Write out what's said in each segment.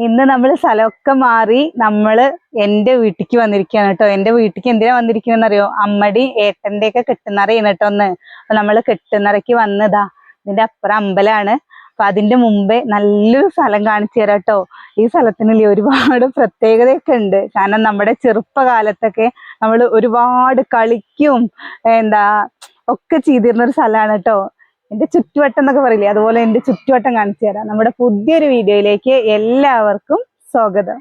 ഇന്ന് നമ്മൾ സ്ഥലമൊക്കെ മാറി നമ്മള് എൻ്റെ വീട്ടിലേക്ക് വന്നിരിക്കുകയാണ് കേട്ടോ. എൻ്റെ വീട്ടിലേക്ക് എന്തിനാ വന്നിരിക്കണെന്ന് അറിയോ? അമ്മടി ഏട്ടൻ്റെ ഒക്കെ കെട്ടുന്നറയാണ് കേട്ടോ ഒന്ന്. അപ്പൊ നമ്മള് കെട്ടുന്നറയ്ക്ക് വന്നതാ. ഇതിന്റെ അപ്പുറം അമ്പലമാണ്. അപ്പൊ അതിന്റെ മുമ്പേ നല്ലൊരു സ്ഥലം കാണിച്ചു തരാം കേട്ടോ. ഈ സ്ഥലത്തിനുള്ള ഒരുപാട് പ്രത്യേകതയൊക്കെ ഉണ്ട്. കാരണം നമ്മുടെ ചെറുപ്പകാലത്തൊക്കെ നമ്മൾ ഒരുപാട് കളിക്കും ഒക്കെ ചെയ്തിരുന്ന ഒരു സ്ഥലമാണ് കേട്ടോ. എന്റെ ചുറ്റുവട്ടം എന്നൊക്കെ പറയില്ലേ, അതുപോലെ എന്റെ ചുറ്റുവട്ടം കാണിച്ചു തരാം. നമ്മുടെ പുതിയൊരു വീഡിയോയിലേക്ക് എല്ലാവർക്കും സ്വാഗതം.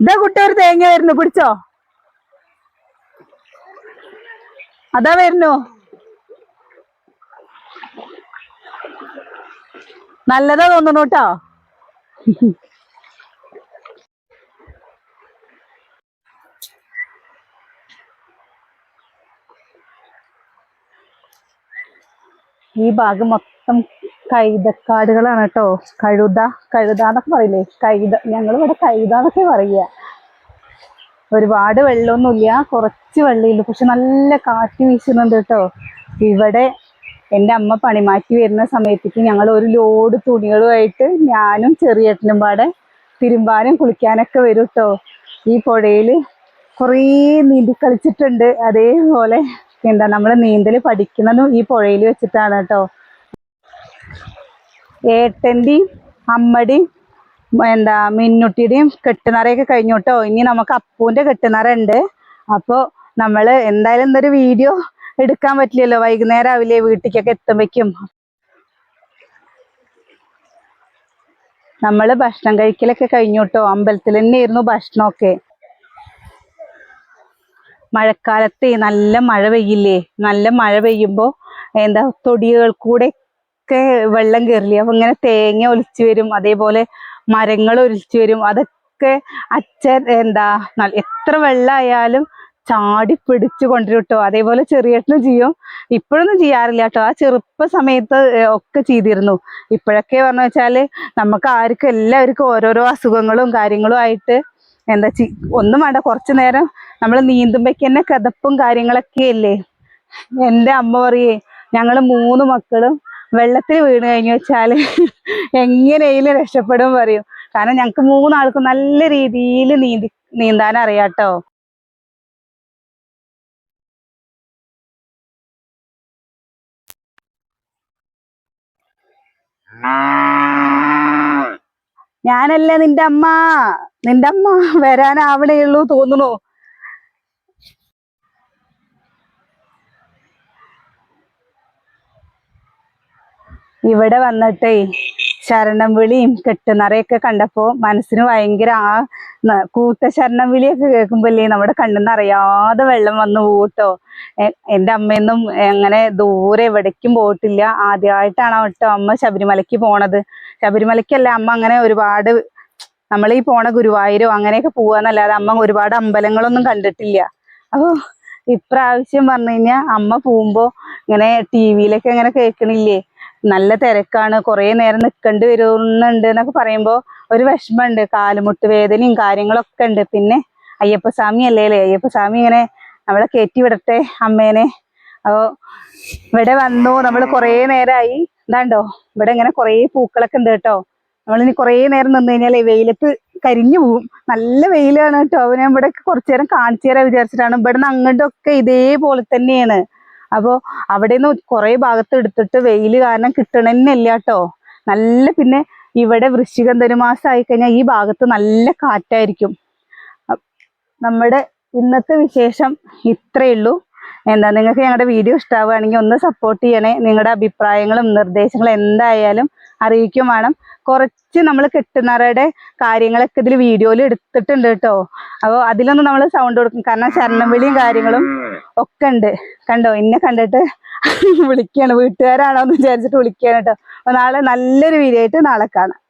ഇതാ കുട്ടി ഒരു തേങ്ങ വരുന്നു, പിടിച്ചോ. അതാ വരുന്നു. നല്ലതാ തോന്നുന്നു കേട്ടോ. ഈ ഭാഗം മൊത്തം കൈതക്കാടുകളാണ് കേട്ടോ. കഴുതാന്നൊക്കെ പറയില്ലേ, ഞങ്ങളിവിടെ കഴുതാന്നൊക്കെ പറയുക. ഒരുപാട് വെള്ളമൊന്നുമില്ല, കുറച്ച് വെള്ളമില്ല, പക്ഷെ നല്ല കാറ്റ് വീശുന്നുണ്ട് കേട്ടോ. ഇവിടെ എൻ്റെ അമ്മ പണിമാറ്റി വരുന്ന സമയത്തേക്ക് ഞങ്ങൾ ഒരു ലോഡ് തുണികളുമായിട്ട് ഞാനും ചെറിയേട്ടനും പാടെ തിരുമ്പാനും കുളിക്കാനൊക്കെ വരും കേട്ടോ. ഈ പുഴയിൽ കുറേ നീന്തി കളിച്ചിട്ടുണ്ട്. അതേപോലെ നമ്മൾ നീന്തൽ പഠിക്കുന്നതും ഈ പുഴയിൽ വെച്ചിട്ടാണ് കേട്ടോ. ഏട്ടൻ്റെയും അമ്മയുടെയും മിന്നുട്ടിയുടെയും കെട്ടുനിറയൊക്കെ കഴിഞ്ഞു കേട്ടോ. ഇനി നമുക്ക് അപ്പൂൻ്റെ കെട്ടുനിറ ഉണ്ട്. അപ്പോൾ നമ്മൾ എന്തായാലും ഇന്നൊരു വീഡിയോ എടുക്കാൻ പറ്റില്ലല്ലോ, വൈകുന്നേരം ആവില്ലേ വീട്ടിലേക്കൊക്കെ എത്തുമ്പോഴേക്കും. നമ്മൾ ഭക്ഷണം കഴിക്കലൊക്കെ കഴിഞ്ഞു കേട്ടോ. അമ്പലത്തിൽ തന്നെയായിരുന്നു ഭക്ഷണമൊക്കെ. മഴക്കാലത്ത് നല്ല മഴ പെയ്യില്ലേ, നല്ല മഴ പെയ്യുമ്പോൾ തൊടികൾ കൂടെ ഒക്കെ വെള്ളം കയറില്ലേ, അപ്പൊ ഇങ്ങനെ തേങ്ങ ഒലിച്ചു വരും, അതേപോലെ മരങ്ങൾ ഒലിച്ചു വരും. അതൊക്കെ അച്ഛൻ എത്ര വെള്ളമായാലും ചാടി പിടിച്ചു കൊണ്ടുവരും കേട്ടോ. അതേപോലെ ചെറിയേട്ടനും ചെയ്യും. ഇപ്പോഴൊന്നും ചെയ്യാറില്ല കേട്ടോ, ആ ചെറുപ്പ സമയത്ത് ഒക്കെ ചെയ്തിരുന്നു. ഇപ്പോഴൊക്കെ പറഞ്ഞു വെച്ചാല് നമുക്ക് ആർക്കും എല്ലാവർക്കും ഓരോരോ അസുഖങ്ങളും കാര്യങ്ങളും ആയിട്ട് ഒന്നും വേണ്ട, കുറച്ചു നേരം നമ്മൾ നീന്തുമ്പോഴേക്ക് തന്നെ കിതപ്പും കാര്യങ്ങളൊക്കെ അല്ലേ. എൻ്റെ അമ്മ പറയേ, ഞങ്ങൾ 3 മക്കളും വെള്ളത്തിൽ വീണ് കഴിഞ്ഞു വെച്ചാല് എങ്ങനെയും രക്ഷപ്പെടും പറയും. കാരണം ഞങ്ങൾക്ക് 3 ആൾക്കും നല്ല രീതിയിൽ നീന്താൻ അറിയാട്ടോ. ഞാനല്ല നിന്റെ അമ്മ വരാനാവണേ ഉള്ളൂ തോന്നുന്നു. ഇവിടെ വന്നിട്ടേ ശരണം വിളിയും കെട്ടുനിറയൊക്കെ കണ്ടപ്പോ മനസ്സിന് ഭയങ്കര കൂട്ട ശരണം വിളിയൊക്കെ കേൾക്കുമ്പോല്ലേ നമ്മുടെ കണ്ണിന്ന് അറിയാതെ വെള്ളം വന്നു പോട്ടോ. എൻ്റെ അമ്മയൊന്നും അങ്ങനെ ദൂരെ എവിടേക്കും പോയിട്ടില്ല. ആദ്യമായിട്ടാണ് കേട്ടോ അമ്മ ശബരിമലയ്ക്ക് പോണത്. ശബരിമലയ്ക്കല്ല, അമ്മ അങ്ങനെ ഒരുപാട് നമ്മളീ പോണ ഗുരുവായൂരോ അങ്ങനെയൊക്കെ പോവാന്നല്ലാതെ അമ്മ ഒരുപാട് അമ്പലങ്ങളൊന്നും കണ്ടിട്ടില്ല. അപ്പൊ ഇപ്രാവശ്യം പറഞ്ഞു കഴിഞ്ഞാൽ അമ്മ പോകുമ്പോ ഇങ്ങനെ ടിവിയിലൊക്കെ ഇങ്ങനെ കേൾക്കണില്ലേ, നല്ല തിരക്കാണ്, കുറേ നേരം നിൽക്കേണ്ടി വരുന്നുണ്ട് എന്നൊക്കെ പറയുമ്പോ ഒരു വിഷമമുണ്ട്. കാലുമുട്ട് വേദനയും കാര്യങ്ങളൊക്കെ ഉണ്ട്. പിന്നെ അയ്യപ്പസ്വാമി അല്ലേ, അയ്യപ്പസ്വാമി ഇങ്ങനെ നമ്മളെ കയറ്റി വിടട്ടെ അമ്മേനെ. അപ്പോ ഇവിടെ വന്നു, നമ്മൾ കുറേ നേരമായി. എന്താണ്ടോ ഇവിടെ ഇങ്ങനെ കുറേ പൂക്കളൊക്കെ ഉണ്ട് കേട്ടോ. നമ്മളിനി കുറേ നേരം നിന്ന് കഴിഞ്ഞാലേ വെയിലത്ത് കരിഞ്ഞു പോവും. നല്ല വെയിലാണ് കേട്ടോ. ഞാൻ ഇവിടെ കുറച്ചു നേരം കാണിച്ചു തരാൻ വിചാരിച്ചിട്ടാണ്. ഇവിടെ നിന്ന് അങ്ങോട്ടൊക്കെ ഇതേപോലെ തന്നെയാണ്. അപ്പോ അവിടെ നിന്ന് കുറെ ഭാഗത്ത് എടുത്തിട്ട് വെയിൽ കാരണം കിട്ടണമെന്നില്ല കേട്ടോ. നല്ല പിന്നെ ഇവിടെ വൃശ്ചിക ധനുമാസം ആയിക്കഴിഞ്ഞാൽ ഈ ഭാഗത്ത് നല്ല കാറ്റായിരിക്കും. നമ്മുടെ ഇന്നത്തെ വിശേഷം ഇത്രയേ ഉള്ളൂ. നിങ്ങൾക്ക് ഞങ്ങളുടെ വീഡിയോ ഇഷ്ടമാവുകയാണെങ്കിൽ ഒന്ന് സപ്പോർട്ട് ചെയ്യണേ. നിങ്ങളുടെ അഭിപ്രായങ്ങളും നിർദ്ദേശങ്ങളും എന്തായാലും അറിയിക്കും വേണം. കുറച്ച് നമ്മൾ കെട്ടുനിറയുടെ കാര്യങ്ങളൊക്കെ ഇതിൽ വീഡിയോയിൽ എടുത്തിട്ടുണ്ട് കേട്ടോ. അപ്പോൾ അതിലൊന്നും നമ്മൾ സൗണ്ട് കൊടുക്കും, കാരണം ശരണം വിളിയും കാര്യങ്ങളും ഒക്കെ ഉണ്ട്. കണ്ടോ, എന്നെ കണ്ടിട്ട് വിളിക്കുകയാണ്, വീട്ടുകാരാണോ എന്ന് വിചാരിച്ചിട്ട് വിളിക്കുകയാണ് കേട്ടോ. അപ്പോൾ നാളെ നല്ലൊരു വീഡിയോ ആയിട്ട് നാളെ കാണാം.